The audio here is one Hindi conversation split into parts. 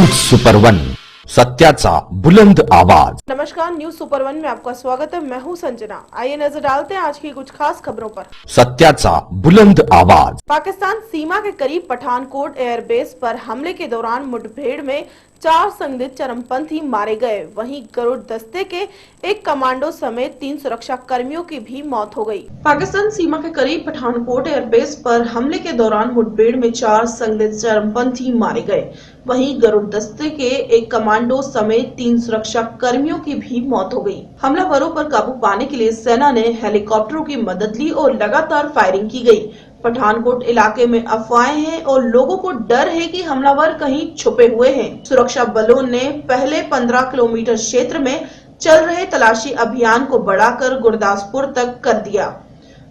न्यूज सुपर वन, सत्याचा बुलंद आवाज। नमस्कार, न्यूज सुपर वन में आपका स्वागत है। मैं हूं संजना। आइए नजर डालते हैं आज की कुछ खास खबरों पर। सत्याचा बुलंद आवाज। पाकिस्तान सीमा के करीब पठानकोट एयरबेस पर हमले के दौरान मुठभेड़ में 4 संदिग्ध चरमपंथी मारे गए। वहीं गरुड़ दस्ते के एक कमांडो समेत 3 सुरक्षा कर्मियों की भी मौत हो गई। पाकिस्तान सीमा के करीब पठानकोट एयरबेस पर हमले के दौरान मुठभेड़ में 4 संदिग्ध चरमपंथी मारे गए। वहीं गरुड़ दस्ते के एक कमांडो समेत 3 सुरक्षा कर्मियों की भी मौत हो गई। हमलावरों पर काबू पाने के लिए सेना ने हेलीकॉप्टरों की मदद ली और लगातार फायरिंग की गई। पठानकोट इलाके में अफवाहें हैं और लोगों को डर है कि हमलावर कहीं छुपे हुए हैं। सुरक्षा बलों ने पहले 15 किलोमीटर क्षेत्र में चल रहे तलाशी अभियान को बढ़ाकर गुरदासपुर तक कर दिया।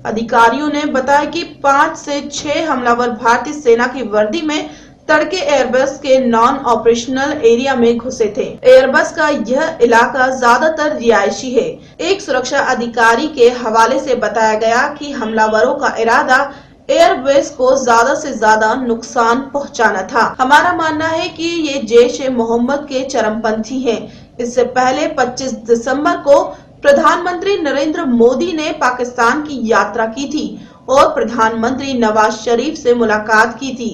अधिकारियों ने बताया कि 5 से 6 हमलावर भारतीय सेना की वर्दी में तड़के एयरबस के नॉन ऑपरेशनल एरिया में घुसे थे। एयरबस का यह इलाका ज्यादातर रिहायशी है। एक सुरक्षा अधिकारी के हवाले से बताया गया कि हमलावरों का इरादा एयरबेस को ज्यादा से ज्यादा नुकसान पहुंचाना था। हमारा मानना है कि ये जैश-ए-मोहम्मद के चरमपंथी हैं। इससे पहले 25 दिसंबर को प्रधानमंत्री नरेंद्र मोदी ने पाकिस्तान की यात्रा की थी और प्रधानमंत्री नवाज शरीफ से मुलाकात की थी।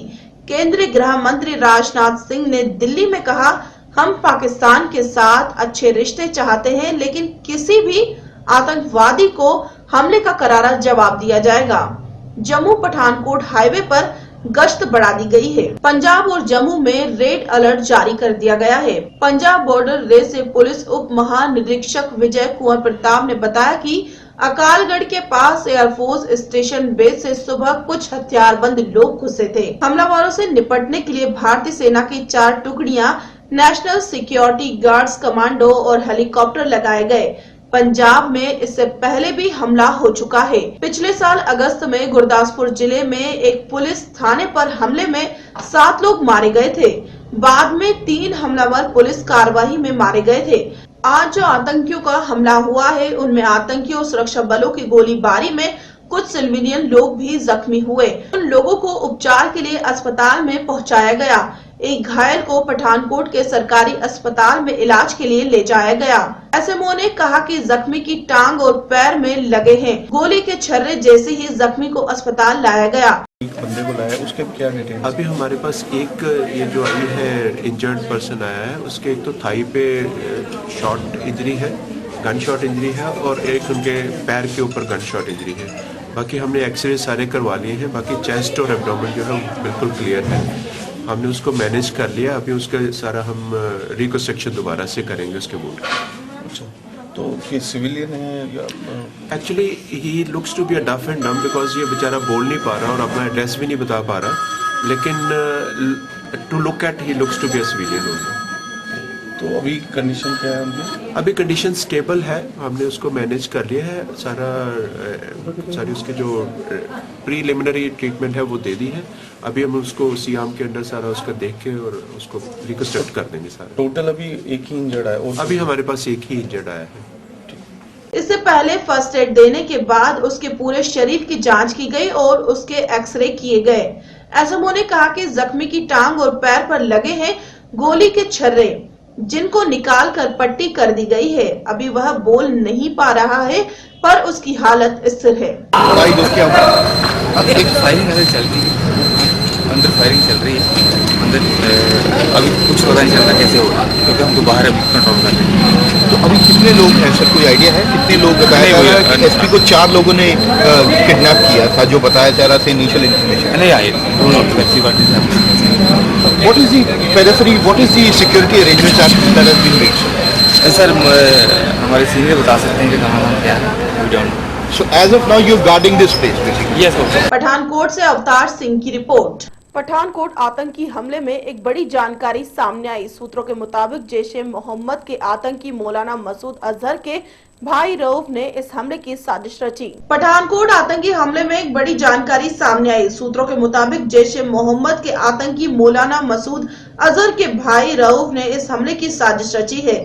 केंद्रीय गृह मंत्री राजनाथ सिंह ने दिल्ली में कहा, हम पाकिस्तान के साथ अच्छे रिश्ते चाहते हैं, लेकिन किसी भी आतंकवादी को हमले का करारा जवाब दिया जाएगा। जम्मू पठानकोट हाईवे पर गश्त बढ़ा दी गई है। पंजाब और जम्मू में रेड अलर्ट जारी कर दिया गया है। पंजाब बॉर्डर रेंज से पुलिस उप महानिरीक्षक विजय कुंवर प्रताप ने बताया कि अकालगढ़ के पास एयरफोर्स स्टेशन बेस से सुबह कुछ हथियारबंद लोग घुसे थे। हमलावरों से निपटने के लिए भारतीय सेना की 4 टुकड़ियां, नेशनल सिक्योरिटी गार्ड्स कमांडो और हेलीकॉप्टर लगाए गए। पंजाब में इससे पहले भी हमला हो चुका है। पिछले साल अगस्त में गुरदासपुर जिले में एक पुलिस थाने पर हमले में 7 लोग मारे गए थे। बाद में 3 हमलावर पुलिस कार्रवाई में मारे गए थे। आज जो आतंकियों का हमला हुआ है, उनमें आतंकियों और सुरक्षा बलों की गोलीबारी में कुछ सिविलियन लोग भी जख्मी हुए। उन लोगों को उपचार के लिए अस्पताल में पहुंचाया गया। एक घायल को पठानकोट के सरकारी अस्पताल में इलाज के लिए ले जाया गया। एसएमओ ने कहा कि जख्मी की टांग और पैर में लगे हैं गोली के छर्रे। जैसे ही जख्मी को अस्पताल लाया गया, बंदे को लाया, उसके क्या डिटेल? अभी हमारे पास एक ये जो आई है इंजर्ड पर्सन आया है, उसके एक तो थाई पे शॉट इंजरी है, गन शॉट इंजरी है, और एक उनके पैर के ऊपर गन शॉट इंजरी है। बाकी हमने एक्सरे सारे करवा लिए हैं। बाकी चेस्ट और एब्डोमेन जो है बिल्कुल क्लियर है। हमने उसको मैनेज कर लिया। अभी उसका सारा हम रिकंस्ट्रक्शन दोबारा से करेंगे उसके वुंड। अच्छा, तो ये सिविलियन है या? Actually he looks to be a deaf and डम, बिकॉज ये बेचारा बोल नहीं पा रहा और अपना एड्रेस भी नहीं बता पा रहा, लेकिन to look at he looks to be a civilian only. तो अभी कंडीशन क्या है उनकी? अभी कंडीशन स्टेबल है। हमने उसको मैनेज कर लिया है। सारी उसकी जो प्रीलिमिनरी ट्रीटमेंट है वो दे दी है। अभी हम उसको सियाम के अंदर सारा उसका देख के और उसको रिकंस्ट्रक्ट कर देंगे सारा। टोटल अभी एक ही इंजर्ड है और अभी हमारे पास एक ही इंजर्ड आया है। इससे पहले फर्स्ट एड देने के बाद उसके पूरे शरीर की जांच की गई और उसके एक्सरे किए गए। एसएमओ ने कहा कि जख्मी की टांग और पैर पर लगे हैं गोली के छर्रे, जिनको निकाल कर पट्टी कर दी गई है। अभी वह बोल नहीं पा रहा है, पर उसकी हालत स्थिर है। अभी एक फायरिंग चल रही है, अंदर फायरिंग चल रही है। अंदर अभी कुछ पता नहीं चल रहा कैसे होगा, क्योंकि हम तो बाहर अभी कंट्रोल कर रहे हैं। तो अभी कितने लोग हैं सर, कोई आइडिया है कितने लोग? बताया जा रहा है कि एसपी को 4 लोगों ने किडनैप किया था, जो बताया जा रहा था इनिशियल इन्फॉर्मेशन। नहीं आए दोनों व्यक्ति party. What is the periphery? What is the security arrangements that has been made? Sir हमारे सीनियर बता सकते हैं कि कहाँ क्या है। We don't know. So as of now you're guarding this place basically. Yes, okay. Pathankot से अवतार सिंह की रिपोर्ट। पठानकोट आतंकी हमले में एक बड़ी जानकारी सामने आई। सूत्रों के मुताबिक जैश-ए-मोहम्मद के आतंकी मौलाना मसूद अजहर के भाई रऊफ ने इस हमले की साजिश रची। पठानकोट आतंकी हमले में एक बड़ी जानकारी सामने आई। सूत्रों के मुताबिक जैश-ए-मोहम्मद के आतंकी मौलाना मसूद अजहर के भाई रऊफ ने इस हमले की साजिश रची है।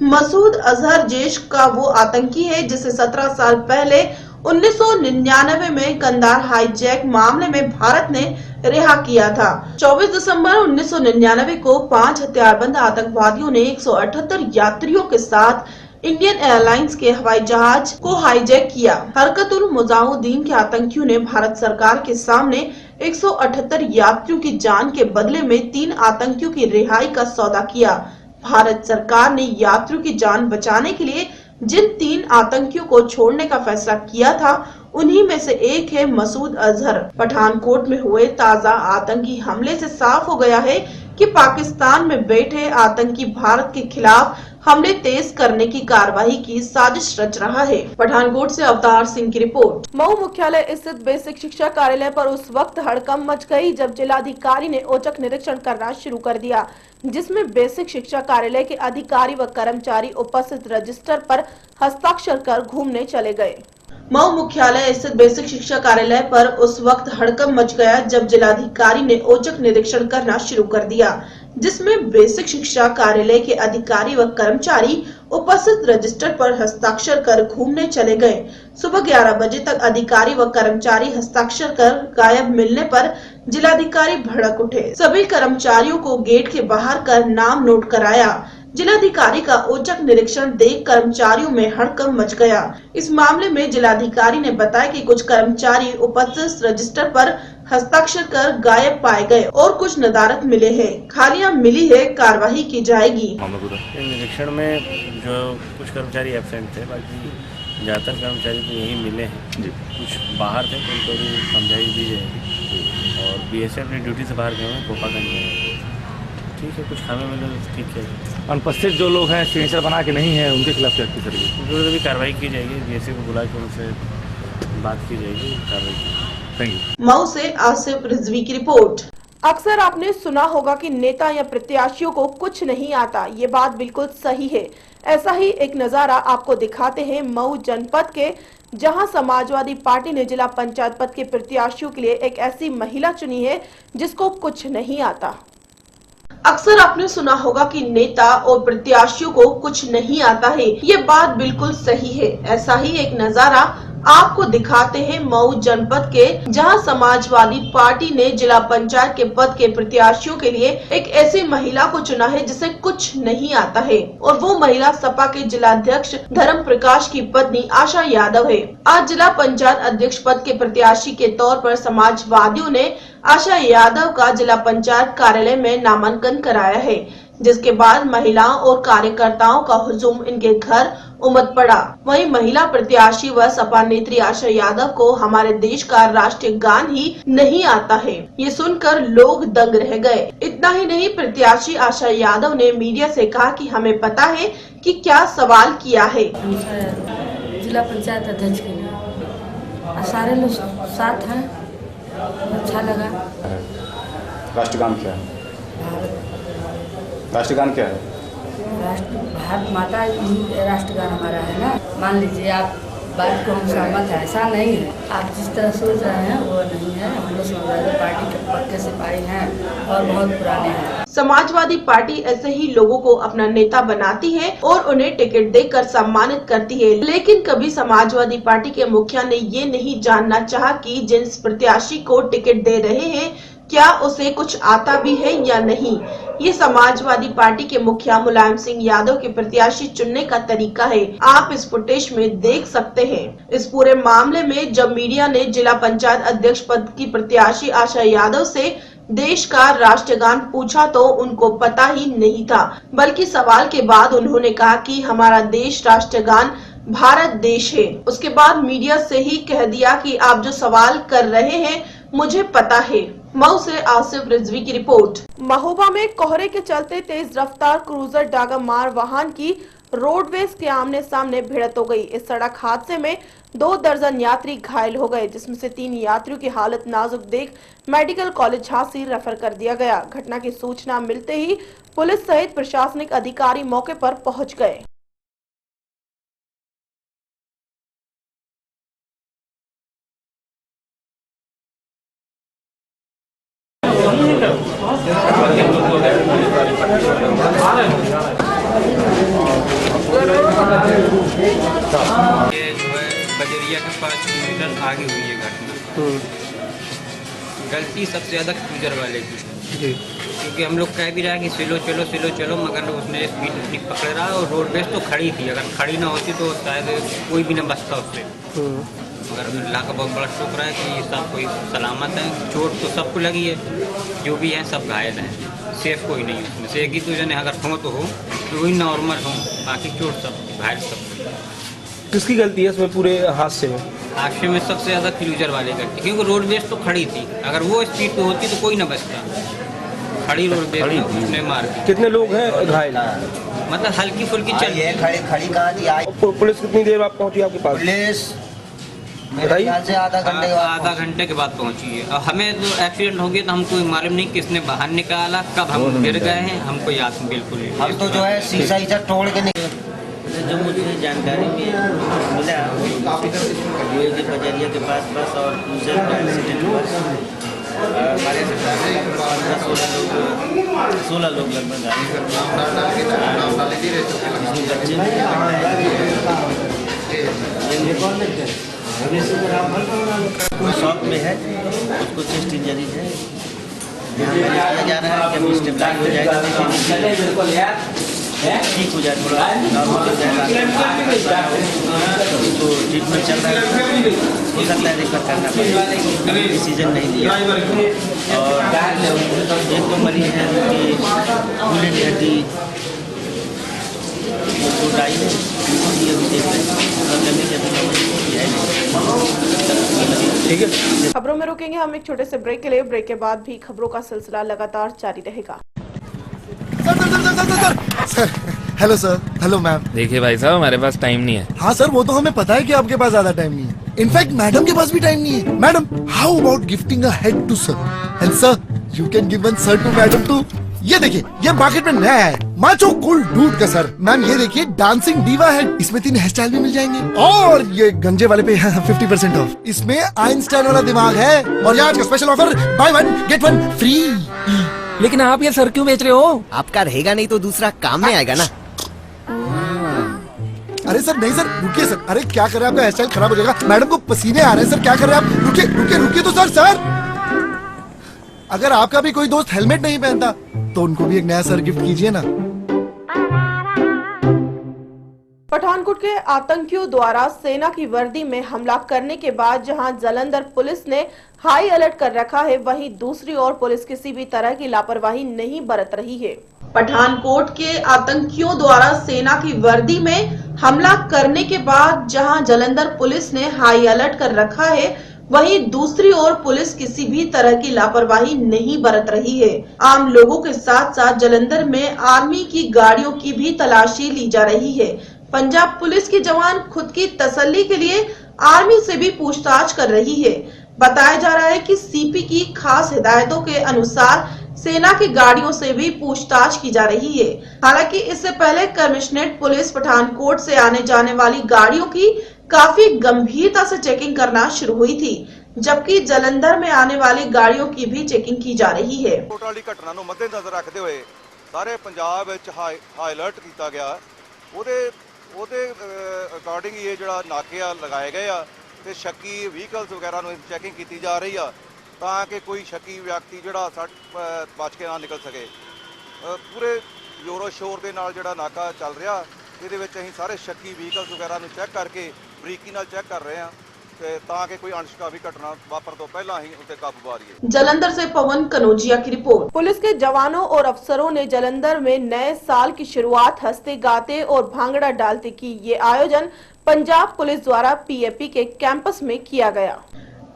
मसूद अजहर जैश का वो आतंकी है जिसे 17 साल पहले 1999 में कंधार हाईजैक मामले में भारत ने रिहा किया था। 24 दिसंबर 1999 को 5 हथियारबंद आतंकवादियों ने 178 यात्रियों के साथ इंडियन एयरलाइंस के हवाई जहाज को हाईजैक किया। हरकत-उल मुजाहिदीन के आतंकियों ने भारत सरकार के सामने 178 यात्रियों की जान के बदले में 3 आतंकियों की रिहाई का सौदा किया। भारत सरकार ने यात्रियों की जान बचाने के लिए जिन 3 आतंकियों को छोड़ने का फैसला किया था, उन्हीं में से एक है मसूद अजहर। पठानकोट में हुए ताजा आतंकी हमले से साफ हो गया है कि पाकिस्तान में बैठे आतंकी भारत के खिलाफ हमले तेज करने की कार्रवाई की साजिश रच रहा है। पठानकोट से अवतार सिंह की रिपोर्ट। मऊ मुख्यालय स्थित बेसिक शिक्षा कार्यालय पर उस वक्त हड़कंप मच गई जब जिलाधिकारी ने औचक निरीक्षण करना शुरू कर दिया, जिसमें बेसिक शिक्षा कार्यालय के अधिकारी व कर्मचारी उपस्थित रजिस्टर पर हस्ताक्षर कर घूमने चले गए। मऊ मुख्यालय स्थित बेसिक शिक्षा कार्यालय पर उस वक्त हड़कंप मच गया जब जिलाधिकारी ने औचक निरीक्षण करना शुरू कर दिया, जिसमें बेसिक शिक्षा कार्यालय के अधिकारी व कर्मचारी उपस्थित रजिस्टर पर हस्ताक्षर कर घूमने चले गए। सुबह 11 बजे तक अधिकारी व कर्मचारी हस्ताक्षर कर गायब मिलने पर जिलाधिकारी भड़क उठे। सभी कर्मचारियों को गेट के बाहर कर नाम नोट कराया। जिलाधिकारी का औचक निरीक्षण देख कर्मचारियों में हड़कंप मच गया। इस मामले में जिलाधिकारी ने बताया कि कुछ कर्मचारी उपस्थित रजिस्टर पर हस्ताक्षर कर गायब पाए गए और कुछ नदारत मिले हैं। खालियां मिली है, कार्रवाई की जाएगी। निरीक्षण में जो कुछ कर्मचारी एब्सेंट थे, बाकी ज्यादातर कर्मचारी तो यही मिले हैं। कुछ बाहर थे, उनको भी समझाई दी जाएगी। और बीएसएफ अपनी ड्यूटी से बाहर गए हैं, कोपागंज में। ठीक है, कुछ हमें मिले ठीक है। अनुपस्थित जो लोग हैं सिग्नेचर बना के नहीं है, उनके खिलाफ क्या करेगी? उनको भी कार्रवाई की जाएगी। बीएसएफ को बुला के उनसे बात की जाएगी, कार्रवाई की। Thank you. मऊ से आसिफ रिजवी की रिपोर्ट। अक्सर आपने सुना होगा कि नेता या प्रत्याशियों को कुछ नहीं आता। ये बात बिल्कुल सही है। ऐसा ही एक नजारा आपको दिखाते हैं मऊ जनपद के, जहां समाजवादी पार्टी ने जिला पंचायत पद के प्रत्याशियों के लिए एक ऐसी महिला चुनी है जिसको कुछ नहीं आता। अक्सर आपने सुना होगा कि नेता और प्रत्याशियों को कुछ नहीं आता है। ये बात बिल्कुल सही है। ऐसा ही एक नजारा आपको दिखाते हैं मऊ जनपद के, जहां समाजवादी पार्टी ने जिला पंचायत के पद के प्रत्याशियों के लिए एक ऐसी महिला को चुना है जिसे कुछ नहीं आता है, और वो महिला सपा के जिलाध्यक्ष धर्म प्रकाश की पत्नी आशा यादव है। आज जिला पंचायत अध्यक्ष पद के प्रत्याशी के तौर पर समाजवादियों ने आशा यादव का जिला पंचायत कार्यालय में नामांकन कराया है, जिसके बाद महिलाओं और कार्यकर्ताओं का हुजूम इनके घर उमड़ पड़ा। वहीं महिला प्रत्याशी व सपा नेत्री आशा यादव को हमारे देश का राष्ट्रीय गान ही नहीं आता है। ये सुनकर लोग दंग रह गए। इतना ही नहीं, प्रत्याशी आशा यादव ने मीडिया से कहा कि हमें पता है कि क्या सवाल किया है। जिला पंचायत अध्यक्ष के लिए सारे लोग साथ हैं, अच्छा लगा। राष्ट्रगान क्या है? राष्ट्रगान क्या है? भारत माता राष्ट्रगान हमारा है ना। मान लीजिए आप बात को हम सहमत है, ऐसा नहीं है। आप जिस तरह सोच रहे हैं वो नहीं है। हम लोग समाजवादी पार्टी के पक्के सिपाही हैं और बहुत पुराने हैं। समाजवादी पार्टी ऐसे ही लोगों को अपना नेता बनाती है और उन्हें टिकट देकर सम्मानित करती है, लेकिन कभी समाजवादी पार्टी के मुखिया ने ये नहीं जानना चाहा कि जिस प्रत्याशी को टिकट दे रहे हैं क्या उसे कुछ आता भी है या नहीं। ये समाजवादी पार्टी के मुखिया मुलायम सिंह यादव के प्रत्याशी चुनने का तरीका है। आप इस फुटेज में देख सकते हैं। इस पूरे मामले में जब मीडिया ने जिला पंचायत अध्यक्ष पद की प्रत्याशी आशा यादव से देश का राष्ट्रगान पूछा तो उनको पता ही नहीं था, बल्कि सवाल के बाद उन्होंने कहा कि हमारा देश राष्ट्रगान भारत देश है। उसके बाद मीडिया से ही कह दिया कि आप जो सवाल कर रहे हैं मुझे पता है। मऊ से आसिफ रिजवी की रिपोर्ट। महोबा में कोहरे के चलते तेज रफ्तार क्रूजर डागा मार वाहन की रोडवेज के आमने सामने भिड़ंत हो गई। इस सड़क हादसे में 2 दर्जन यात्री घायल हो गए, जिसमें से 3 यात्रियों की हालत नाजुक देख मेडिकल कॉलेज झांसी रेफर कर दिया गया। घटना की सूचना मिलते ही पुलिस सहित प्रशासनिक अधिकारी मौके पर पहुंच गए। ये जो है बजरिया के 5 किलोमीटर आगे हुई है घटना। गलती सबसे ज़्यादा क्रूजर वाले की जी, क्योंकि हम लोग कह भी रहे हैं कि स्लो चलो स्लो चलो, मगर उसने स्पीड नहीं पकड़ रहा और रोडवेज तो खड़ी थी, अगर खड़ी ना होती तो शायद कोई भी ना बचता उससे। मगर अल्लाह का बहुत बड़ा शुक्र है कि सब कोई सलामत है। चोट तो सबको लगी है, जो भी है सब घायल हैं, सेफ कोई नहीं उसमें से। एक ही दो जने अगर हो तो वही नॉर्मल हो, बाकी चोट सब घायल सब। किसकी गलती है इसमें पूरे हादसे में? हादसे में सबसे ज़्यादा क्रूजर वाले गलती, क्योंकि रोडवेज तो खड़ी थी, अगर वो स्पीड पे होती तो कोई ना बचता। खड़ी रोडवेज में उसने मार दी। कितने लोग हैं घायल? मतलब हल्की फुल्की चल ये खड़ी कहाँ थी आई? पुलिस कितनी देर बाद पहुंची आपके पास? पुलिस से आधा घंटे के बाद पहुंची है। और हमें तो एक्सीडेंट हो गया तो हमको मालूम नहीं किसने बाहर निकाला, कब हम गिर गए हैं, हमको याद बिल्कुल नहीं। हम तो जो है शीशा ईसा तोड़ के निकले। जो मुझे जानकारी में मिला ये कि बजरिया के पास और क्रूजर का एक्सीडेंट हुआ। हमारे 16 लोग लगभग आए, शॉक में है, उसको चेस्ट इंजरी है। यहाँ किया जा रहा है कि अभी स्टेबलाइज हो जाएगा, ठीक हो जाएगा, नॉर्मल हो जाएगा। तो ट्रीटमेंट चल रहा है, हो सकता है रेफर करना पड़ेगा, अभी डिसीजन नहीं लिया। और एक तो मरीज है उनकी फूल एंड हड्डी टूटाई है, ये भी देख रहे हैं। खबरों में रुकेंगे हम एक छोटे से ब्रेक के लिए। ब्रेक के बाद भी खबरों का सिलसिला लगातार जारी रहेगा। Sir hello sir, hello ma'am. देखिए भाई साहब, हमारे पास टाइम नहीं है। हाँ सर, वो तो हमें पता है कि आपके पास ज्यादा टाइम नहीं है। इनफैक्ट मैडम के पास भी टाइम नहीं है। Madam, how about gifting a head to sir and sir you can give one sir to madam too. ये देखिए, ये मार्केट में नया है, माचो कूल डूड का सर। मैम ये देखिए, डांसिंग डीवा हेड, इसमें 3 हेयर स्टाइल भी मिल जाएंगे। और ये गंजे वाले पे 50% ऑफ, इसमें आइंस्टाइन वाला दिमाग है। और आज का special offer, buy 1 get 1 free. लेकिन आप ये सर क्यों बेच रहे हो? आपका रहेगा नहीं तो दूसरा काम में आएगा ना। अरे सर नहीं सर, रुकिए सर। अरे क्या कर रहे हैं, आपका हेयर स्टाइल खराब हो जाएगा। मैडम को पसीने आ रहे हैं सर, क्या कर रहे हैं आप? रुकिए रुकिए रुकिए तो सर। अगर आपका भी कोई दोस्त हेलमेट नहीं पहनता तो उनको भी एक नया सर गिफ्ट कीजिए ना। पठानकोट के आतंकियों द्वारा सेना की वर्दी में हमला करने के बाद जहां जालंधर पुलिस ने हाई अलर्ट कर रखा है, वहीं दूसरी ओर पुलिस किसी भी तरह की लापरवाही नहीं बरत रही है। पठानकोट के आतंकियों द्वारा सेना की वर्दी में हमला करने के बाद जहां जालंधर पुलिस ने हाई अलर्ट कर रखा है, वहीं दूसरी ओर पुलिस किसी भी तरह की लापरवाही नहीं बरत रही है। आम लोगों के साथ साथ जालंधर में आर्मी की गाड़ियों की भी तलाशी ली जा रही है। पंजाब पुलिस के जवान खुद की तसल्ली के लिए आर्मी से भी पूछताछ कर रही है। बताया जा रहा है कि सीपी की खास हिदायतों के अनुसार सेना की गाड़ियों से भी पूछताछ की जा रही है। हालांकि इससे पहले कमिश्नरेट पुलिस पठानकोट से आने जाने वाली गाड़ियों की काफी गंभीरता से चेकिंग करना शुरू हुई थी, जबकि जालंधर में आने वाली गाड़ियों की भी चेकिंग की जा रही है। वाली घटना ਨੂੰ मद्देनजर रखते हुए सारे पंजाब ਵਿੱਚ हाई अलर्ट ਕੀਤਾ ਗਿਆ। ਉਹਦੇ ਅਕੋਰਡਿੰਗ ਇਹ ਜਿਹੜਾ ਨਾਕੇ ਆ ਲਗਾਏ ਗਏ ਆ ਤੇ ਸ਼ੱਕੀ ਵਹੀਕਲਸ ਵਗੈਰਾ ਨੂੰ ਚੈਕਿੰਗ ਕੀਤੀ ਜਾ ਰਹੀ ਆ ਤਾਂ ਕਿ ਕੋਈ ਸ਼ੱਕੀ ਵਿਅਕਤੀ ਜਿਹੜਾ ਬਚ ਕੇ ਨਾ ਨਿਕਲ ਸਕੇ। ਪੂਰੇ ਜ਼ੋਰੋ ਸ਼ੋਰ ਦੇ ਨਾਲ ਜਿਹੜਾ ਨਾਕਾ ਚੱਲ ਰਿਹਾ, ਇਹਦੇ ਵਿੱਚ ਅਸੀਂ ਸਾਰੇ ਸ਼ੱਕੀ ਵਹੀਕਲਸ ਵਗੈਰਾ ਨੂੰ ਚੈੱਕ ਕਰਕੇ ਬਰੀਕੀ ਨਾਲ ਚੈੱਕ ਕਰ ਰਹੇ ਹਾਂ ताकि कोई अनशकावी घटना वापर तो पहला ही उसे काबू पा रही है। जालंधर से पवन कनौजिया की रिपोर्ट। पुलिस के जवानों और अफसरों ने जालंधर में नए साल की शुरुआत हंसते गाते और भांगड़ा डालते की। ये आयोजन पंजाब पुलिस द्वारा पीएपी के कैंपस में किया गया।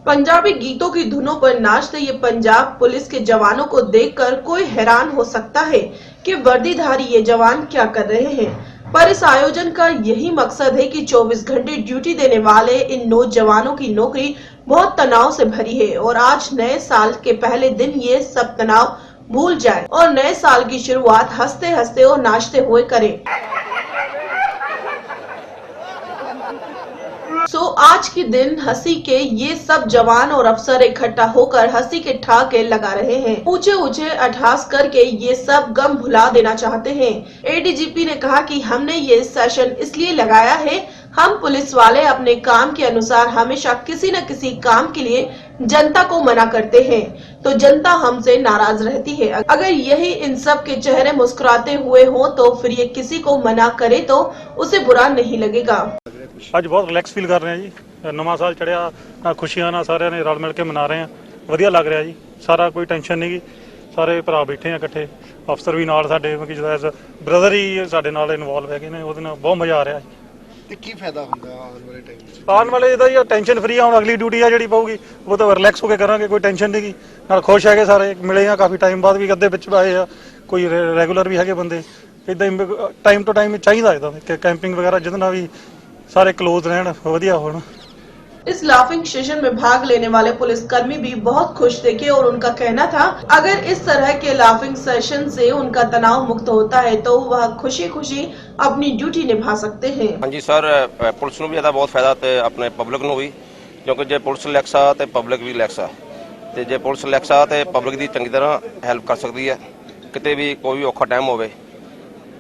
पंजाबी गीतों की धुनों पर नाचते ये पंजाब पुलिस के जवानों को देखकर कोई हैरान हो सकता है कि वर्दीधारी ये जवान क्या कर रहे हैं, पर इस आयोजन का यही मकसद है कि 24 घंटे ड्यूटी देने वाले इन नौजवानों की नौकरी बहुत तनाव से भरी है और आज नए साल के पहले दिन ये सब तनाव भूल जाए और नए साल की शुरुआत हंसते हंसते और नाचते हुए करें। आज के दिन हंसी के ये सब जवान और अफसर इकट्ठा होकर हंसी के ठहाके लगा रहे हैं। ऊंचे ऊंचे अट्टहास करके ये सब गम भुला देना चाहते हैं। एडीजीपी ने कहा कि हमने ये सेशन इसलिए लगाया है, हम पुलिस वाले अपने काम के अनुसार हमेशा किसी न किसी काम के लिए जनता को मना करते हैं तो जनता हमसे नाराज रहती है। अगर यही इन सब के चेहरे मुस्कुराते हुए हो तो फिर ये किसी को मना करे तो उसे बुरा नहीं लगेगा। ਅੱਜ ਬਹੁਤ ਰਿਲੈਕਸ ਫੀਲ ਕਰ ਰਹੇ ਹਾਂ ਜੀ। ਨਵਾਂ ਸਾਲ ਚੜਿਆ ਨਾ ਖੁਸ਼ੀਆਂ ਨਾਲ ਸਾਰਿਆਂ ਨੇ ਰਲ ਮਿਲ ਕੇ ਮਨਾ ਰਹੇ ਹਾਂ। ਵਧੀਆ ਲੱਗ ਰਿਹਾ ਜੀ। ਸਾਰਾ ਕੋਈ ਟੈਨਸ਼ਨ ਨਹੀਂ ਗੀ। ਸਾਰੇ ਭਰਾ ਬੈਠੇ ਆ ਇਕੱਠੇ। ਅਫਸਰ ਵੀ ਨਾਲ ਸਾਡੇ ਜਿਹਦਾ ਐਜ਼ ਬ੍ਰਦਰ ਹੀ ਸਾਡੇ ਨਾਲ ਇਨਵੋਲਵ ਹੈਗੇ ਨੇ। ਉਹਦੇ ਨਾਲ ਬਹੁਤ ਮਜ਼ਾ ਆ ਰਿਹਾ ਜੀ। ਤੇ ਕੀ ਫਾਇਦਾ ਹੁੰਦਾ ਆਉਣ ਵਾਲੇ ਟਾਈਮ ਵਿੱਚ? ਆਉਣ ਵਾਲੇ ਇਹਦਾ ਹੀ ਟੈਨਸ਼ਨ ਫਰੀ ਆ। ਹੁਣ ਅਗਲੀ ਡਿਊਟੀ ਆ ਜਿਹੜੀ ਪਊਗੀ ਉਹ ਤਾਂ ਰਿਲੈਕਸ ਹੋ ਕੇ ਕਰਾਂਗੇ। ਕੋਈ ਟੈਨਸ਼ਨ ਨਹੀਂ ਗੀ। ਨਾਲ ਖੁਸ਼ ਹੈਗੇ ਸਾਰੇ। ਮਿਲੇ ਆ ਕਾਫੀ ਟਾਈਮ ਬਾਅਦ ਵੀ ਅੱਧੇ ਵਿੱਚ ਆਏ ਆ। ਕੋਈ ਰੈਗੂਲਰ ਵੀ ਹੈਗੇ ਬੰਦੇ। ਇਦਾਂ ਹੀ ਟਾਈਮ ਟੂ ਟਾਈਮ ਚਾਹੀਦਾ ਇਹਦਾ ਕਿ ਕੈਂਪਿੰਗ ਵਗੈरह ਜਿਹਦੇ ਨਾਲ ਵੀ सारे क्लोज रहन वधिया होण। इस लाफिंग सेशन में भाग लेने वाले पुलिसकर्मी भी बहुत खुश थे और उनका कहना था अगर इस तरह के लाफिंग सेशन से उनका तनाव मुक्त होता है तो वह खुशी खुशी अपनी ड्यूटी निभा सकते हैं। हाँ जी सर, पुलिस नूं भी इहदा बहुत फायदा ते अपने पब्लिक नूं भी, क्योंकि जे पुलिस रिलैक्स आ ते पब्लिक भी रिलैक्स आ ते जे पुलिस रिलैक्स आ ते पब्लिक दी चंगी तरह हैल्प कर सकदी है किते भी कोई भी औखा टाइम होवे।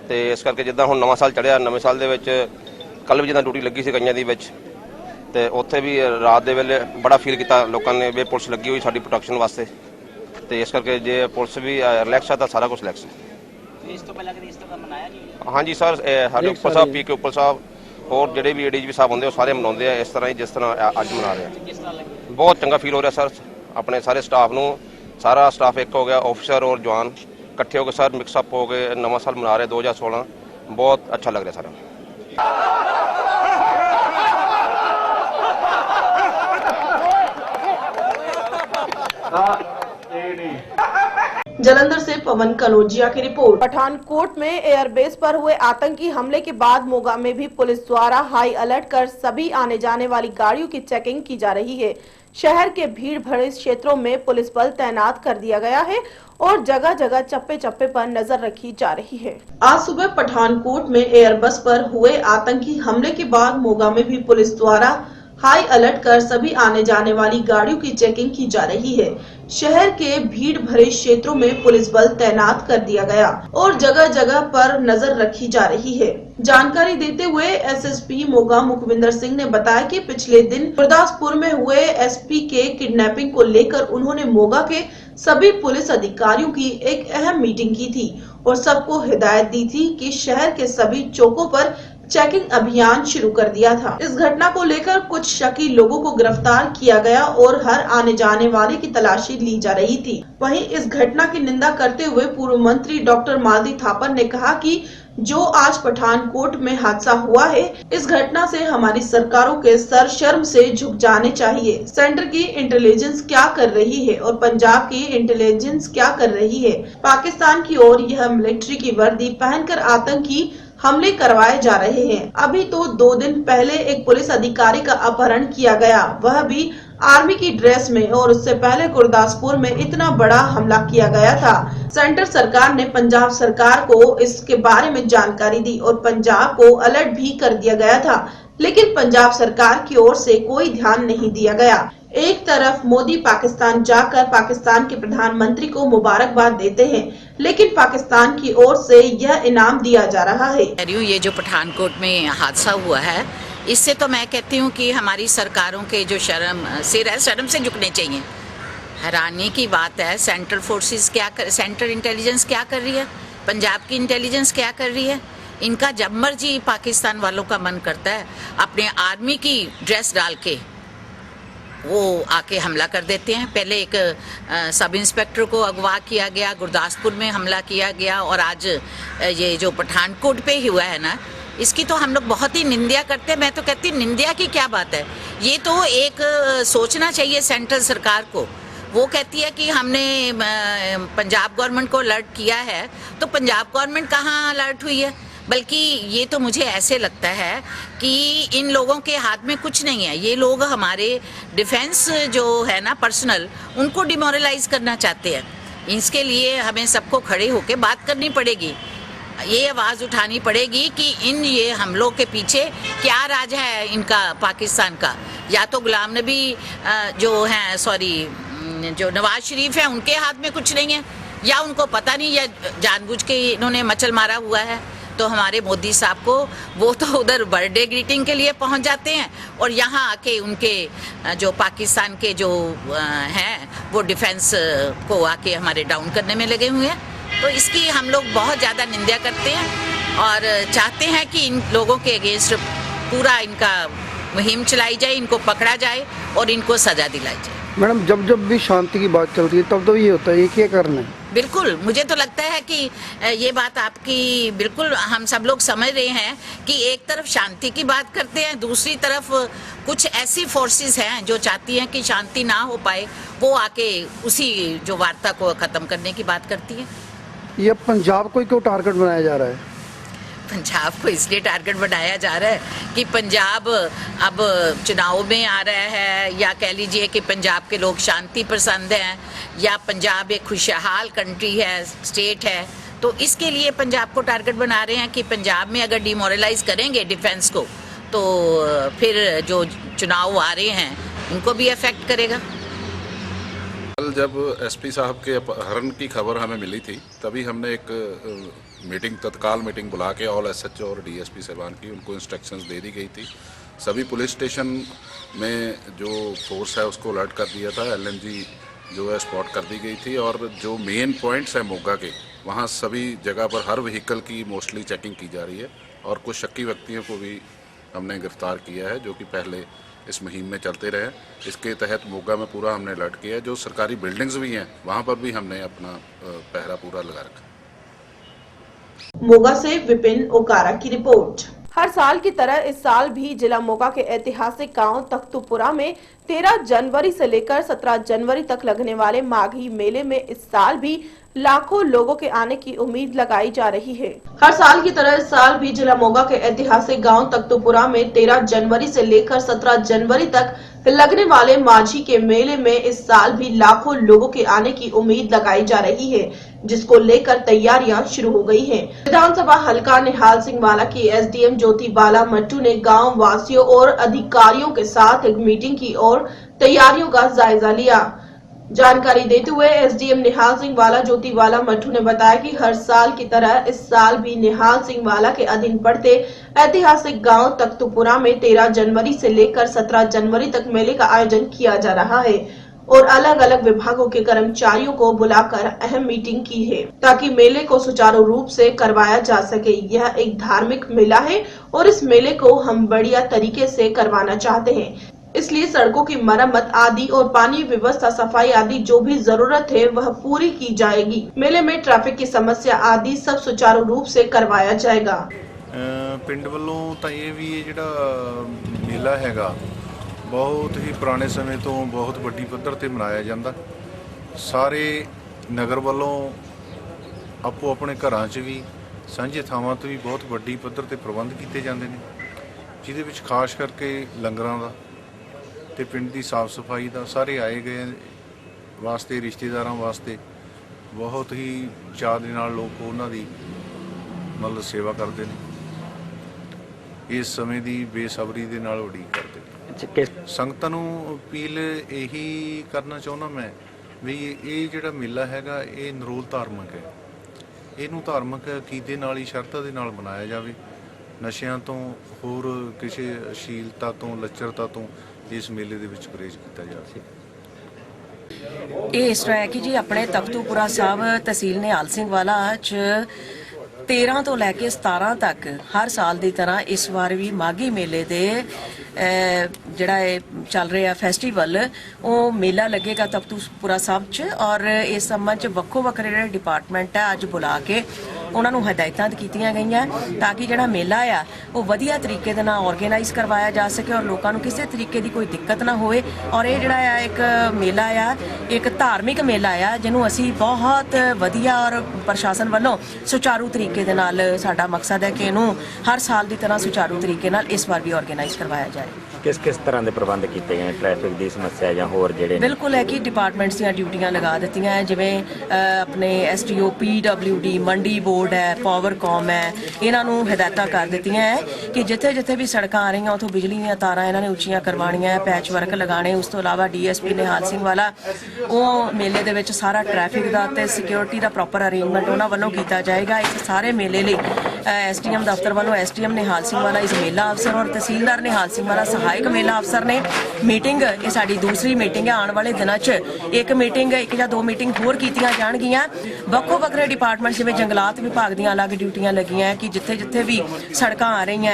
ते इस करके जिद्दां हुण नवां साल चढ़िया, नवें साल दे विच कल भी जिद्दां ड्यूटी लगी सी कईयां दी विच ते उत्थे भी रात दे वेले बड़ा फील किया लोगों ने भी पुलिस लगी हुई साडी प्रोटेक्शन वास्ते। ते इस करके जे पुलिस भी रिलैक्स है तो सारा कुछ रिलैक्स है। इस तो पहले कभी इस तरह मनाया नहीं? हाँ जी सर, साडे उप्पर साहब पी के उप्पर साहब और जेडे भी एडीजीपी साहब होंगे सारे मनाते हैं इस तरह ही जिस तरह अज मना रहे हैं। बहुत चंगा फील हो रहा सर। अपने सारे स्टाफ नूं, सारा स्टाफ एक हो गया, ऑफिसर और जवान इकट्ठे हो गए सर, मिक्सअप हो गए, नवां साल मना रहे 2016। बहुत अच्छा लग रहा सर। जालंधर से पवन कनौजिया की रिपोर्ट। पठानकोट में एयरबेस पर हुए आतंकी हमले के बाद मोगा में भी पुलिस द्वारा हाई अलर्ट कर सभी आने जाने वाली गाड़ियों की चेकिंग की जा रही है। शहर के भीड़ भरे क्षेत्रों में पुलिस बल तैनात कर दिया गया है और जगह जगह चप्पे चप्पे पर नजर रखी जा रही है। आज सुबह पठानकोट में एयरबस पर हुए आतंकी हमले के बाद मोगा में भी पुलिस द्वारा हाई अलर्ट कर सभी आने जाने वाली गाड़ियों की चेकिंग की जा रही है। शहर के भीड़ भरे क्षेत्रों में पुलिस बल तैनात कर दिया गया और जगह जगह पर नजर रखी जा रही है। जानकारी देते हुए एसएसपी मोगा मुखविंदर सिंह ने बताया कि पिछले दिन गुरदासपुर में हुए एसपी के किडनैपिंग को लेकर उन्होंने मोगा के सभी पुलिस अधिकारियों की एक अहम मीटिंग की थी और सबको हिदायत दी थी कि शहर के सभी चौकों पर चेकिंग अभियान शुरू कर दिया था। इस घटना को लेकर कुछ शकी लोगों को गिरफ्तार किया गया और हर आने जाने वाले की तलाशी ली जा रही थी। वहीं इस घटना की निंदा करते हुए पूर्व मंत्री डॉक्टर मालती थापर ने कहा कि जो आज पठानकोट में हादसा हुआ है, इस घटना से हमारी सरकारों के सर शर्म से झुक जाने चाहिए। सेंटर की इंटेलिजेंस क्या कर रही है और पंजाब की इंटेलिजेंस क्या कर रही है? पाकिस्तान की ओर यह मिलिट्री की वर्दी पहनकर आतंकी हमले करवाए जा रहे हैं। अभी तो 2 दिन पहले एक पुलिस अधिकारी का अपहरण किया गया, वह भी आर्मी की ड्रेस में, और उससे पहले गुरदासपुर में इतना बड़ा हमला किया गया था। सेंटर सरकार ने पंजाब सरकार को इसके बारे में जानकारी दी और पंजाब को अलर्ट भी कर दिया गया था, लेकिन पंजाब सरकार की ओर से कोई ध्यान नहीं दिया गया। एक तरफ मोदी पाकिस्तान जाकर पाकिस्तान के प्रधानमंत्री को मुबारकबाद देते हैं, लेकिन पाकिस्तान की ओर से यह इनाम दिया जा रहा है। ये जो पठानकोट में हादसा हुआ है, इससे तो मैं कहती हूँ कि हमारी सरकारों के जो शर्म से झुकने चाहिए। हैरानी की बात है, सेंट्रल फोर्सेस सेंट्रल इंटेलिजेंस क्या कर रही है, पंजाब की इंटेलिजेंस क्या कर रही है। इनका जब मर्जी पाकिस्तान वालों का मन करता है अपने आर्मी की ड्रेस डाल के वो आके हमला कर देते हैं। पहले एक सब इंस्पेक्टर को अगवा किया गया, गुरदासपुर में हमला किया गया, और आज ये जो पठानकोट पे ही हुआ है ना, इसकी तो हम लोग बहुत ही निंदा करते हैं। मैं तो कहती हूँ निंदा की क्या बात है, ये तो एक सोचना चाहिए सेंट्रल सरकार को। वो कहती है कि हमने पंजाब गवर्नमेंट को अलर्ट किया है, तो पंजाब गवर्नमेंट कहाँ अलर्ट हुई है? बल्कि ये तो मुझे ऐसे लगता है कि इन लोगों के हाथ में कुछ नहीं है। ये लोग हमारे डिफेंस जो है ना पर्सनल, उनको डिमोरलाइज करना चाहते हैं। इसके लिए हमें सबको खड़े होकर बात करनी पड़ेगी, ये आवाज़ उठानी पड़ेगी कि इन ये हमलों के पीछे क्या राज है इनका पाकिस्तान का। या तो गुलाम नबी जो हैं जो नवाज शरीफ है, उनके हाथ में कुछ नहीं है, या उनको पता नहीं, या जानबूझ के इन्होंने मचल मारा हुआ है। तो हमारे मोदी साहब को वो तो उधर बर्थडे ग्रीटिंग के लिए पहुंच जाते हैं और यहाँ आके उनके जो पाकिस्तान के जो हैं वो डिफेंस को आके हमारे डाउन करने में लगे हुए हैं। तो इसकी हम लोग बहुत ज़्यादा निंदा करते हैं और चाहते हैं कि इन लोगों के अगेंस्ट पूरा इनका मुहिम चलाई जाए, इनको पकड़ा जाए और इनको सजा दिलाई जाए। मैडम जब भी शांति की बात चलती है तब तो ये होता है ये क्या करना है। बिल्कुल, मुझे तो लगता है कि ये बात आपकी बिल्कुल हम सब लोग समझ रहे हैं कि एक तरफ शांति की बात करते हैं, दूसरी तरफ कुछ ऐसी फोर्सेस हैं जो चाहती हैं कि शांति ना हो पाए, वो आके उसी जो वार्ता को खत्म करने की बात करती है। ये पंजाब को क्यों टारगेट बनाया जा रहा है? पंजाब को इसलिए टारगेट बनाया जा रहा है कि पंजाब अब चुनाव में आ रहा है, या कह लीजिए कि पंजाब के लोग शांति पसंद हैं, या पंजाब एक खुशहाल कंट्री है, स्टेट है, तो इसके लिए पंजाब को टारगेट बना रहे हैं कि पंजाब में अगर डिमोरलाइज करेंगे डिफेंस को तो फिर जो चुनाव आ रहे हैं उनको भी अफेक्ट करेगा। कल जब एसपी साहब के अपहरण की खबर हमें मिली थी तभी हमने एक तत्काल मीटिंग बुला के ऑल एसएचओ और डीएसपी साहबान की उनको इंस्ट्रक्शंस दे दी गई थी। सभी पुलिस स्टेशन में जो फोर्स है उसको अलर्ट कर दिया था, एलएनजी जो है स्पॉट कर दी गई थी और जो मेन पॉइंट्स हैं मोगा के वहाँ सभी जगह पर हर व्हीकल की मोस्टली चेकिंग की जा रही है और कुछ शक्की व्यक्तियों को भी हमने गिरफ्तार किया है जो कि पहले इस मुहिम में चलते रहे। इसके तहत मोगा में पूरा हमने अलर्ट किया है, जो सरकारी बिल्डिंग्स भी हैं वहाँ पर भी हमने अपना पहरा पूरा लगा रखा। मोगा से विपिन ओकारा की रिपोर्ट। हर साल की तरह इस साल भी जिला मोगा के ऐतिहासिक गांव तख्तूपुरा में 13 जनवरी से लेकर 17 जनवरी तक लगने वाले माघी मेले में इस साल भी लाखों लोगों के आने की उम्मीद लगाई जा रही है। हर साल की तरह इस साल भी जिला मोगा के ऐतिहासिक गांव तख्तूपुरा में 13 जनवरी से लेकर 17 जनवरी तक लगने वाले माझी के मेले में इस साल भी लाखों लोगों के आने की उम्मीद लगाई जा रही है, जिसको लेकर तैयारियां शुरू हो गई हैं। विधानसभा हल्का निहाल सिंह वाला की एसडीएम ज्योति बाला मट्टू ने गांव वासियों और अधिकारियों के साथ एक मीटिंग की और तैयारियों का जायजा लिया। जानकारी देते हुए एसडीएम निहाल सिंह वाला ज्योति बाला मट्टू ने बताया कि हर साल की तरह इस साल भी निहाल सिंह वाला के अधीन पड़ते ऐतिहासिक गांव तख्तूपुरा में 13 जनवरी से लेकर 17 जनवरी तक मेले का आयोजन किया जा रहा है और अलग अलग विभागों के कर्मचारियों को बुलाकर अहम मीटिंग की है ताकि मेले को सुचारू रूप से करवाया जा सके। यह एक धार्मिक मेला है और इस मेले को हम बढ़िया तरीके से करवाना चाहते हैं, इसलिए सड़कों की मरम्मत आदि और पानी व्यवस्था, सफाई आदि जो भी जरूरत है वह पूरी की जाएगी। मेले में ट्रैफिक की समस्या आदि सब सुचारू रूप से करवाया जाएगा। पिंड ਵੱਲੋਂ ਤਾਂ ਇਹ ਵੀ ਇਹ ਜਿਹੜਾ ਮੇਲਾ ਹੈਗਾ ਬਹੁਤ ਹੀ ਪੁਰਾਣੇ ਸਮੇਂ ਤੋਂ ਬਹੁਤ ਵੱਡੀ ਪੱਧਰ ਤੇ ਮਨਾਇਆ ਜਾਂਦਾ। ਸਾਰੇ ਨਗਰ ਵੱਲੋਂ ਆਪੋ ਆਪਣੇ ਘਰਾਂ 'ਚ ਵੀ ਸਾਂਝੇ ਥਾਵਾਂ ਤੇ ਵੀ ਬਹੁਤ ਵੱਡੀ ਪੱਧਰ ਤੇ ਪ੍ਰਬੰਧ ਕੀਤੇ ਜਾਂਦੇ ਨੇ, ਜਿਹਦੇ ਵਿੱਚ ਖਾਸ ਕਰਕੇ ਲੰਗਰਾਂ ਦਾ ਤੇ ਪਿੰਡ ਦੀ ਸਾਫ਼ ਸਫਾਈ ਦਾ ਸਾਰੇ ਆਏ ਗਏ ਵਾਸਤੇ ਰਿਸ਼ਤੇਦਾਰਾਂ ਵਾਸਤੇ ਬਹੁਤ ਹੀ ਚਾਅ ਦੇ ਨਾਲ ਲੋਕ ਉਹਨਾਂ ਦੀ ਮਤਲਬ ਸੇਵਾ ਕਰਦੇ ਨੇ। ਇਸ ਸਮੇਂ ਦੀ ਬੇਸਬਰੀ ਦੇ ਨਾਲ ਉਡੀਕ ਕਰਦੇ ਨੇ। ਸੰਗਤਾਂ ਨੂੰ ਅਪੀਲ ਇਹੀ ਕਰਨਾ ਚਾਹੁੰਦਾ ਮੈਂ ਵੀ ਇਹ ਜਿਹੜਾ ਮੇਲਾ ਹੈਗਾ ਇਹ ਨਿਰੋਲ ਧਾਰਮਿਕ ਹੈ, ਇਹਨੂੰ ਧਾਰਮਿਕ ਅਕੀਦੇ ਨਾਲ ਹੀ ਸ਼ਰਧਾ ਦੇ ਨਾਲ ਮਨਾਇਆ ਜਾਵੇ। ਨਸ਼ਿਆਂ ਤੋਂ ਹੋਰ ਕਿਸੇ ਅਸ਼ਲੀਲਤਾ ਤੋਂ ਲੱਚਰਤਾ ਤੋਂ ਇਸ ਮੇਲੇ ਦੇ ਵਿੱਚ ਗੁਰੇਜ਼ ਕੀਤਾ ਜਾਵੇ। ਇਹ ਇਸ ਤਰ੍ਹਾਂ ਹੈ ਕਿ ਜੀ ਆਪਣੇ ਤਖਤੂਪੁਰਾ ਸਾਹਿਬ ਤਹਿਸੀਲ ਨਿਹਾਲ ਸਿੰਘ ਵਾਲਾ 'ਚ 13 ਤੋਂ ਲੈ ਕੇ 17 ਤੱਕ ਹਰ ਸਾਲ ਦੀ ਤਰ੍ਹਾਂ ਇਸ ਵਾਰ ਵੀ ਮਾਘੀ ਮੇਲੇ ਦੇ ਜਿਹੜਾ ਇਹ ਚੱਲ ਰਿਹਾ ਫੈਸਟੀਵਲ ਉਹ ਮੇਲਾ ਲੱਗੇਗਾ ਤਖਤੂਪੁਰਾ ਸਾਹਿਬ 'ਚ ਔਰ ਇਸ ਸੰਬੰਧ 'ਚ ਵੱਖੋ ਵੱਖਰੇ ਜਿਹੜੇ ਡਿਪਾਰਟਮੈਂਟ ਹੈ ਅੱਜ ਬੁਲਾ ਕੇ ਉਹਨਾਂ ਨੂੰ ਹਦਾਇਤਾਂ ਕੀਤੀਆਂ ਗਈਆਂ ਤਾਂ ਕਿ ਜਿਹੜਾ ਮੇਲਾ ਆ ਉਹ ਵਧੀਆ ਤਰੀਕੇ ਦੇ ਨਾਲ ਆਰਗੇਨਾਈਜ਼ ਕਰਵਾਇਆ ਜਾ ਸਕੇ ਔਰ ਲੋਕਾਂ ਨੂੰ ਕਿਸੇ ਤਰੀਕੇ ਦੀ ਕੋਈ ਦਿੱਕਤ ਨਾ ਹੋਵੇ। ਔਰ ਇਹ ਜਿਹੜਾ ਆ ਇੱਕ ਮੇਲਾ ਆ ਇੱਕ ਧਾਰਮਿਕ ਮੇਲਾ ਆ ਜਿਹਨੂੰ ਅਸੀਂ ਬਹੁਤ ਵਧੀਆ ਔਰ ਪ੍ਰਸ਼ਾਸਨ ਵੱਲੋਂ ਸੁਚਾਰੂ ਤਰੀਕੇ ਦੇ ਨਾਲ ਸਾਡਾ ਮਕਸਦ ਹੈ ਕਿ ਇਹਨੂੰ ਹਰ ਸਾਲ ਦੀ ਤਰ੍ਹਾਂ ਸੁਚਾਰੂ ਤਰੀਕੇ ਨਾਲ ਇਸ ਵਾਰ ਵੀ ਆਰਗੇਨਾਈਜ਼ ਕਰਵਾਇਆ ਜਾਏ। ਕਿਸ ਤਰ੍ਹਾਂ ਦੇ ਪ੍ਰਬੰਧ ਕੀਤੇ ਗਏ ਟ੍ਰੈਫਿਕ ਦੀ ਸਮੱਸਿਆ ਜਾਂ ਹੋਰ ਜਿਹੜੇ ਬਿਲਕੁਲ ਹੈ ਕਿ ਡਿਪਾਰਟਮੈਂਟਸ ਦੀਆਂ ਡਿਊਟੀਆਂ ਲਗਾ ਦਿੱਤੀਆਂ ਹੈ, ਜਿਵੇਂ ਆਪਣੇ ਐਸਟੀਓ ਪੀਡਬਲਿਊਡੀ ਮੰਡੀ ਬੋਰਡ ਹੈ ਪਾਵਰਕਾਮ ਹੈ, ਇਹਨਾਂ ਨੂੰ ਹਦਾਇਤਾਂ ਕਰ ਦਿੱਤੀਆਂ ਹੈ ਕਿ ਜਿੱਥੇ ਜਿੱਥੇ ਵੀ ਸੜਕਾਂ ਆ ਰਹੀਆਂ ਉੱਥੋਂ ਬਿਜਲੀ ਦੀਆਂ ਤਾਰਾਂ ਇਹਨਾਂ ਨੇ ਉੱਚੀਆਂ ਕਰਵਾਉਣੀਆਂ ਹੈ, ਪੈਚ ਵਰਕ ਲਗਾਉਣੇ। ਉਸ ਤੋਂ ਇਲਾਵਾ ਡੀਐਸਪੀ ਨਿਹਾਲ ਸਿੰਘ ਵਾਲਾ ਉਹ ਮੇਲੇ ਦੇ ਵਿੱਚ ਸਾਰਾ ਟ੍ਰੈਫਿਕ ਦਾ ਤੇ ਸਿਕਿਉਰਿਟੀ ਦਾ ਪ੍ਰੋਪਰ ਅਰੇਂਜਮੈਂਟ ਉਹਨਾਂ ਵੱਲੋਂ ਕੀਤਾ ਜਾਏਗਾ। ਇਸ ਸਾਰੇ ਮੇਲੇ ਲਈ SDM ਦਫ਼ਤਰ ਵੱਲੋਂ SDM ਨਿਹਾਲ ਸਿੰਘ ਵਾਲਾ ਇਸ ਮੇਲਾ ਅਫਸਰ ਔਰ ਤਹਿਸੀਲਦਾਰ ਨਿਹਾਲ ਸਿੰਘ ਵਾਲਾ ਸਹਾਇਕ ਮੇਲਾ ਅਫਸਰ ਨੇ ਮੀਟਿੰਗ, ਇਹ ਸਾਡੀ ਦੂਸਰੀ ਮੀਟਿੰਗ ਹੈ। ਆਉਣ ਵਾਲੇ ਦਿਨਾਂ 'ਚ ਇੱਕ ਜਾਂ ਦੋ ਮੀਟਿੰਗ ਹੋਰ ਕੀਤੀਆਂ ਜਾਣਗੀਆਂ। ਵੱਖੋ ਵੱਖਰੇ ਡਿਪਾਰਟਮੈਂਟ ਜਿਵੇਂ ਜੰਗਲਾਤ ਵਿਭਾਗ ਦੀਆਂ ਅਲੱਗ ਡਿਊਟੀਆਂ ਲੱਗੀਆਂ ਕਿ ਜਿੱਥੇ ਵੀ ਸੜਕਾਂ ਆ ਰਹੀਆਂ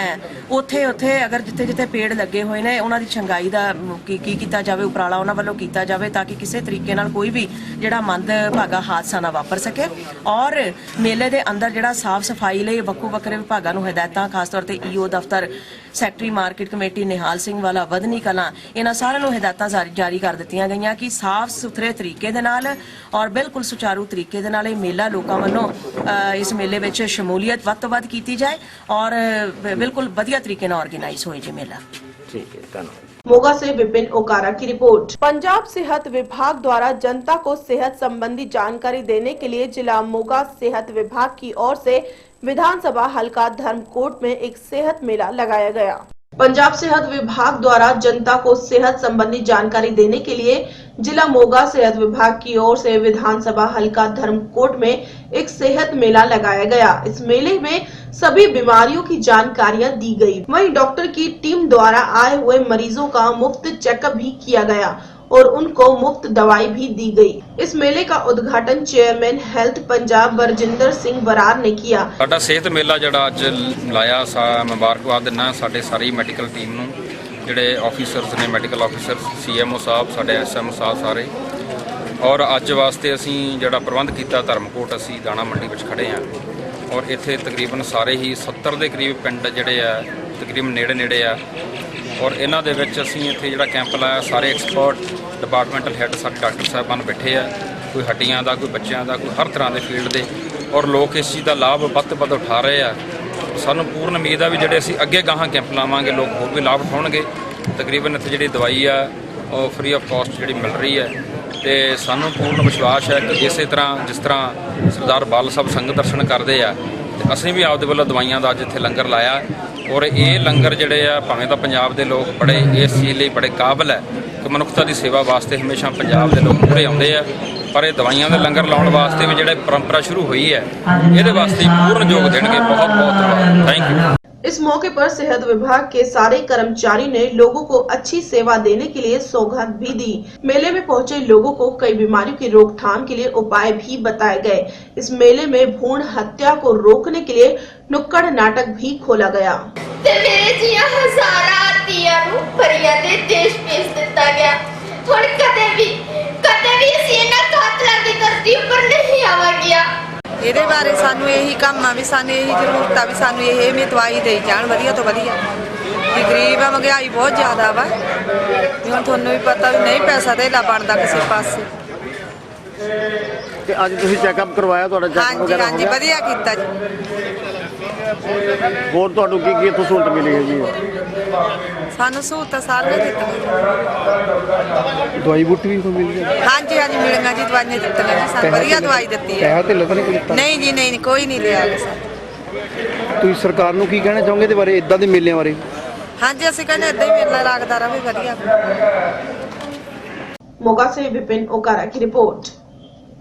ਉੱਥੇ ਅਗਰ ਜਿੱਥੇ ਪੇੜ ਲੱਗੇ ਹੋਏ ਨੇ ਉਹਨਾਂ ਦੀ ਛੰਗਾਈ ਦਾ ਕੀ ਕੀਤਾ ਜਾਵੇ, ਉਪਰਾਲਾ ਉਹਨਾਂ ਵੱਲੋਂ ਕੀਤਾ ਜਾਵੇ ਤਾਂ ਕਿ ਕਿਸੇ ਤਰੀਕੇ ਨਾਲ ਕੋਈ ਵੀ ਜਿਹੜਾ ਮੰਦਭਾਗਾ ਹਾਦਸਾ ਨਾ ਵਾਪਰ ਸਕੇ। ਔਰ ਮੇਲੇ ਦੇ ਅੰਦਰ ਜਿਹੜਾ ਸਾਫ਼ ਸਫਾਈ ਲਈ ਵੱਖੋ ਵੱਖਰੇ ਵਿਭਾਗਾਂ ਨੂੰ ਹਦਾਇਤਾਂ, ਖਾਸ ਤੌਰ ਤੇ EO ਦਫ਼ਤਰ, secretary market committee Nihal Singh ਵਾਲਾ, ਵਧਨੀ ਕਲਾਂ, ਇਹਨਾਂ ਸਾਰਿਆਂ ਨੂੰ ਹਦਾਇਤਾਂ ਜਾਰੀ ਕਰ ਦਿੱਤੀਆਂ ਗਈਆਂ ਕਿ ਸਾਫ਼ ਸੁਥਰੇ ਤਰੀਕੇ ਦੇ ਨਾਲ ਔਰ ਬਿਲਕੁਲ ਸੁਚਾਰੂ ਤਰੀਕੇ ਦੇ ਨਾਲ ਇਹ ਮੇਲਾ ਲੋਕਾਂ ਵੱਲੋਂ ਇਸ ਮੇਲੇ ਵਿੱਚ ਸ਼ਮੂਲੀਅਤ ਵੱਧ ਤੋਂ ਵੱਧ ਕੀਤੀ ਜਾਏ ਔਰ ਬਿਲकुल ਵਧੀਆ ਤਰੀਕੇ ਨਾਲ ਆਰਗੇਨਾइज ਹੋਏ ਜੀ ਮੇਲਾ। ठीक है, धन्यवाद। मोगा से विपिन ओकारा की रिपोर्ट। पंजाब सेहत विभाग द्वारा जनता को सेहत संबंधी जानकारी देने के लिए जिला मोगा सेहत विभाग की ओर से विधानसभा हलका धर्मकोट में एक सेहत मेला लगाया गया। पंजाब सेहत विभाग द्वारा जनता को सेहत संबंधी जानकारी देने के लिए जिला मोगा सेहत विभाग की ओर से विधानसभा हलका धर्मकोट में एक सेहत मेला लगाया गया। इस मेले में सभी बीमारियों की जानकारियां दी गई। वहीं डॉक्टर की टीम द्वारा आए हुए मरीजों का मुफ्त चेकअप भी किया गया और उनको मुफ्त दवाई भी दी गई। इस मेले का उद्घाटन चेयरमैन हेल्थ पंजाब बरजिंदर सिंह बरार ने किया। साडा सेहत मेला जिहड़ा अज लाया मुबारकबाद दिना साडे सारी मैडिकल टीम नूं, जिहड़े ऑफिसर्स ने, मैडिकल ऑफिसर, CMO साहब, साडे SMO साहब सारे, और अज वास्ते असीं जिहड़ा प्रबंध कीता धर्मकोट असीं दाणा मंडी विच खड़े हां और इत्थे तकरीबन सारे ही 70 ਦੇ ਕਰੀਬ ਪਿੰਡ ਜਿਹੜੇ ਆ ਤਕਰੀਬਨ ਨੇੜੇ ਆ और इन्हां दे विच असीं इत्थे जिहड़ा कैंप लाया, सारे एक्सपर्ट डिपार्टमेंटल हैड सारे डॉक्टर साहबान बैठे आ, कोई हड्डियां दा, कोई बच्चों का, कोई हर तरह के फील्ड के, और लोग इस चीज़ का लाभ वध तो वध उठा रहे हैं। सानूं पूर्ण उम्मीद है भी जिहड़े असीं अगे गाहां कैंप लावांगे लोग होर भी लाभ उठाउणगे। तकरीबन इत्थे जिहड़ी दवाई आ फ्री ऑफ कॉस्ट जिहड़ी मिल रही है तो सानूं पूर्ण विश्वास है कि इस तरह जिस तरह सरदार बाल साहब संगत दर्शन करते हैं तो असीं भी आपदे वल्लों दवाइयां दा अज इत्थे लंगर लाया और ये लंगर जिहड़े आ भावें तां पंजाब दे लोग बड़े इस चीज़ लई बड़े काबिल है कि मनुखता की सेवा वास्ते हमेशा पंजाब दे लोग पूरे आउंदे आ, पर ये दवाइयां दे लंगर लाउण वास्ते भी जिहड़ी परंपरा शुरू हुई है इहदे वास्ते पूर्ण योग देणगे। बहुत बहुत धन्यवाद, थैंक यू। इस मौके पर सेहत विभाग के सारे कर्मचारी ने लोगों को अच्छी सेवा देने के लिए सौगात भी दी। मेले में पहुंचे लोगों को कई बीमारियों की रोकथाम के लिए उपाय भी बताए गए। इस मेले में भ्रूण हत्या को रोकने के लिए नुक्कड़ नाटक भी खोला गया। मेरे जिया हजारां धीआं नूं परियां दे देश भेज दिता गया। हुण कदे भी असीं इन्हां कातलां दी धरती उपर नहीं आवांगे। ਇਹਦੇ ਬਾਰੇ ਸਾਨੂੰ ਇਹੀ ਕੰਮ ਆ ਵੀ ਸਾਨੂੰ ਇਹੀ ਜ਼ਰੂਰਤ ਆ ਵੀ ਸਾਨੂੰ ਇਹ ਵੀ ਦਵਾਈ ਦੇਈ ਜਾਣ ਵਧੀਆ ਤੋਂ ਵਧੀਆ। ਵੀ ਗਰੀਬ ਆ, ਮਹਿੰਗਾਈ ਬਹੁਤ ਜ਼ਿਆਦਾ ਵਾ, ਵੀ ਹੁਣ ਤੁਹਾਨੂੰ ਵੀ ਪਤਾ ਵੀ ਨਹੀਂ ਪੈਸਾ ਧੇਲਾ ਬਣਦਾ ਕਿਸੇ ਪਾਸੇ। ਤੇ ਅੱਜ ਤੁਸੀਂ ਚੈੱਕਅਪ ਕਰਵਾਇਆ, ਤੁਹਾਡਾ ਚੈੱਕਅਪ ਵਗੈਰਾ ਹੋ ਗਿਆ? ਹਾਂਜੀ, ਵਧੀਆ ਕੀਤਾ ਜੀ। ਹੋਰ ਤੁਹਾਨੂੰ ਕੀ ਇੱਥੋਂ ਸਹੂਲਤ ਮਿਲੀ ਹੈ ਜੀ? ਸਾਨੂੰ ਸਹੂਲਤਾਂ ਸਾਰੀਆਂ ਦਿੱਤੀਆਂ। ਦਵਾਈ ਬੂਟੀ ਵੀ ਮਿਲ ਗਈ? ਹਾਂਜੀ ਮਿਲੀਆਂ ਜੀ, ਦਵਾਈਆਂ ਦਿੱਤੀਆਂ ਜੀ, ਸਾਨੂੰ ਵਧੀਆ ਦਵਾਈ ਦਿੱਤੀ ਹੈ। ਪੈਸਾ ਢਿੱਲਾ ਤਾਂ ਨਹੀਂ ਕੋਈ ਦਿੱਤਾ? ਨਹੀਂ ਜੀ, ਨਹੀਂ ਕੋਈ ਨਹੀਂ ਲਿਆ ਸਰ। ਤੁਸੀਂ ਸਰਕਾਰ ਨੂੰ ਕੀ ਕਹਿਣਾ ਚਾਹੋਗੇ ਇਹਦੇ ਬਾਰੇ, ਇਦਾਂ ਦੇ ਮੇਲਿਆਂ ਬਾਰੇ? ਹਾਂਜੀ, ਅਸੀਂ ਕਹਿੰਦੇ ਇਦਾਂ ਹੀ ਮੇਲਾ ਲੱਗਦਾ ਰਹੇ ਵਧੀਆ। मोगा से विपिन ओकारा की रिपोर्ट।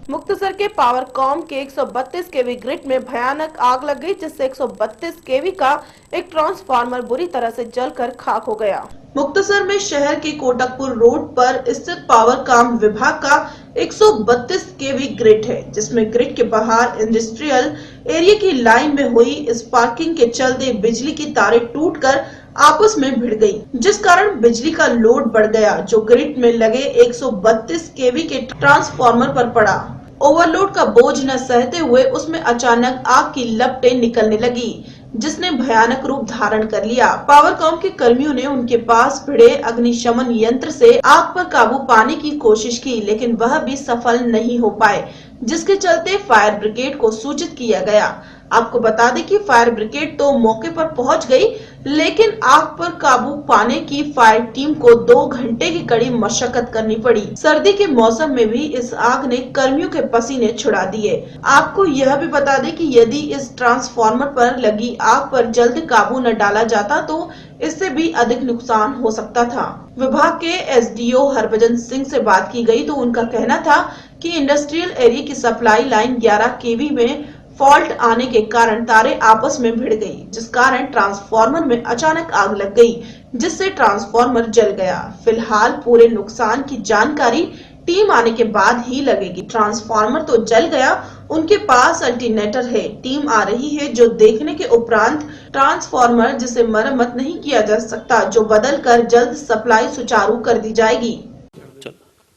मुक्तसर के पावरकॉम के 132 केवी ग्रिड में भयानक आग लग गई, जिससे 132 केवी का एक ट्रांसफार्मर बुरी तरह से जलकर खाक हो गया। मुक्तसर में शहर के कोटकपुर रोड पर स्थित पावरकॉम विभाग का 132 केवी ग्रिड है, जिसमें ग्रिड के बाहर इंडस्ट्रियल एरिया की लाइन में हुई स्पार्किंग के चलते बिजली की तारें टूटकर आपस में भिड़ गई, जिस कारण बिजली का लोड बढ़ गया, जो ग्रिड में लगे 132 केवी के ट्रांसफार्मर पर पड़ा। ओवरलोड का बोझ न सहते हुए उसमें अचानक आग की लपटें निकलने लगी, जिसने भयानक रूप धारण कर लिया। पावरकॉम के कर्मियों ने उनके पास भिड़े अग्निशमन यंत्र से आग पर काबू पाने की कोशिश की, लेकिन वह भी सफल नहीं हो पाए, जिसके चलते फायर ब्रिगेड को सूचित किया गया। आपको बता दें कि फायर ब्रिगेड तो मौके पर पहुंच गई, लेकिन आग पर काबू पाने की फायर टीम को 2 घंटे की कड़ी मशक्कत करनी पड़ी। सर्दी के मौसम में भी इस आग ने कर्मियों के पसीने छुड़ा दिए। आपको यह भी बता दें कि यदि इस ट्रांसफार्मर पर लगी आग पर जल्द काबू न डाला जाता तो इससे भी अधिक नुकसान हो सकता था। विभाग के SDO हरभजन सिंह से बात की गई तो उनका कहना था कि इंडस्ट्रियल एरिया की सप्लाई लाइन 11 केवी में फॉल्ट आने के कारण तारें आपस में भिड़ गई, जिस कारण ट्रांसफार्मर में अचानक आग लग गई, जिससे ट्रांसफार्मर जल गया। फिलहाल पूरे नुकसान की जानकारी टीम आने के बाद ही लगेगी। ट्रांसफार्मर तो जल गया, उनके पास अल्टरनेटर है। टीम आ रही है, जो देखने के उपरांत ट्रांसफार्मर जिसे मरम्मत नहीं किया जा सकता, जो बदल कर जल्द सप्लाई सुचारू कर दी जाएगी।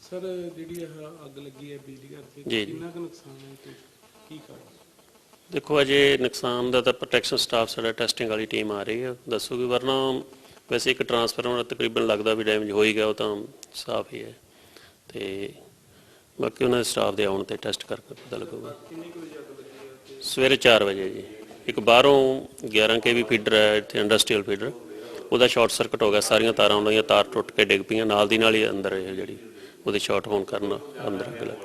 सर ਜਿਹੜੀ ਅੱਗ ਲੱਗੀ ਹੈ ਬਿਜਲੀ ਘਰ ਤੇ ਕਿੰਨਾ ਕੁ ਨੁਕਸਾਨ ਹੈ ਤੇ ਕੀ ਕਾਰਨ? ਦੇਖੋ ਅਜੇ ਨੁਕਸਾਨ ਦਾ ਤਾਂ ਪ੍ਰੋਟੈਕਸ਼ਨ ਸਟਾਫ ਸਾਡਾ ਟੈਸਟਿੰਗ ਵਾਲੀ ਟੀਮ ਆ ਰਹੀ ਹੈ, ਦੱਸੂਗੀ। ਵਰਨਾ ਵੈਸੇ ਇੱਕ ਟਰਾਂਸਫਾਰਮਰ ਤਕਰੀਬਨ ਲੱਗਦਾ ਵੀ ਡੈਮੇਜ ਹੋ ਹੀ ਗਿਆ, ਉਹ ਤਾਂ ਸਾਫ਼ ਹੀ ਹੈ। ਤੇ ਬਾਕੀ ਉਹਨਾਂ ਦੇ ਸਟਾਫ ਦੇ ਆਉਣ ਤੇ ਟੈਸਟ ਕਰਕੇ ਪਤਾ ਲੱਗੂਗਾ। ਸਵੇਰੇ 4 ਵਜੇ ਜੀ। ਇੱਕ ਬਾਹਰੋਂ 11 kV ਫੀਡਰ ਹੈ ਇੱਥੇ, ਇੰਡਸਟਰੀਅਲ ਫੀਡਰ, ਉਹਦਾ ਸ਼ਾਰਟ ਸਰਕਟ ਹੋ ਗਿਆ। ਸਾਰੀਆਂ ਤਾਰਾਂ ਉਹਨਾਂ ਦੀਆਂ ਤਾਰ ਟੁੱਟ ਕੇ ਡਿੱਗ ਪਈਆਂ, ਨਾਲ ਦੀ ਨਾਲ ਹੀ ਅੰਦਰ ਇਹ ਜਿਹੜੀ ਉਹਦੇ ਸ਼ਾਰਟ ਹੋਣ ਕਾਰਨ ਅੰਦਰ ਅੱਗ ਲੱਗ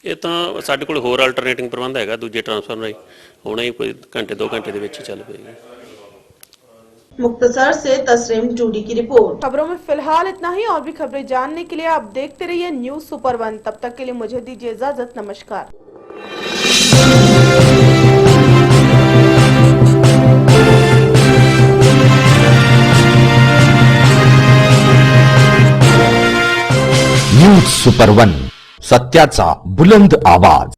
ਇਹ ਤਾਂ ਸਾਡੇ ਕੋਲ ਹੋਰ ਅਲਟਰਨੇਟਿੰਗ ਪ੍ਰਬੰਧ ਹੈਗਾ ਦੂਜੇ ਟਰਾਂਸਫਾਰਮਰ ਹੀ, ਹੁਣੇ ਹੀ ਕੋਈ ਘੰਟੇ 2 घंटे ਦੇ ਵਿੱਚ ਚੱਲ ਪਏਗੀ। मुख्तसर से तस्रीम जूडी की रिपोर्ट। खबरों में फिलहाल इतना ही, और भी खबरें जानने के लिए आप देखते रहिए न्यूज़ सुपर 1। तब तक के लिए मुझे दीजिए इजाजत। नमस्कार। न्यूज सुपर 1, सत्याचा बुलंद आवाज।